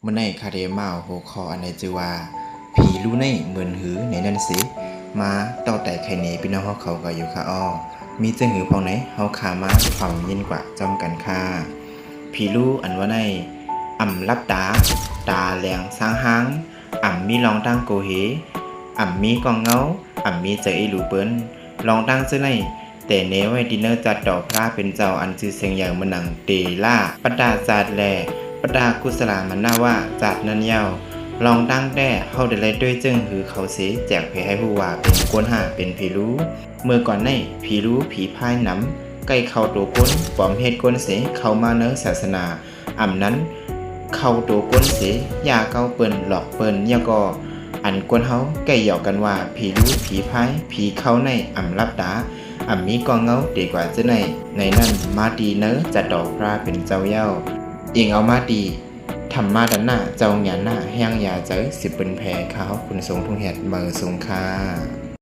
เมื่อในคาเดมาหัวคออันใดจือว่าผีรู้ในเหมือนหือในนั่นสิมาต่อแต่ไข่เนพี่น้องเขาก็อยู่ค่ะอ้อมีจะหือพองไหนเฮาขามาความเย็นกว่าจอมกันค่ะผีรู้อันว่าในรับตาแหลงสร้างหางมีลองตั้งโกเฮมีกองเงามีเจออีหลูเปิ้นลองตั้งซื่อในแต่เนไว้ดินเนอร์จัดดอกพระเป็นเจ้าอันชื่อเสียงอย่างมันหนังเตล่าปดาจาดแลปดากุศลามันน่าว่าจัดนันยาวลองตั้งแต่เฮาได้เลยด้วยจึงหือเขาเสแจกเพให้ผู้ว่าเป็นกวนหาเป็นผีรู้เมื่อก่อนในผีรู้ผีพายน้ำใกล้เข้าตัวก้นปลอมเฮ็ดก้นเสเข้ามาเนื้อศาสนานั้นเข้าตัวก้นเสยาเก้าเปิ้นหลอกเปิ้นยาก็อันกวนเฮาใกล้หยอกกันว่าผีรู้ผีพายผีเข้าในรับตามีกองเงาดีกว่าจะในนั้นมาดีเนอจะดอกพระเป็นเจ้าเย้าเองเอามาดีทำมาดันหน้าเจ้าหยาหน้าแห้งยาเจอสิบเป็นแผลขาวคุณทรงทุ่งเห็ดเมอทรงค่า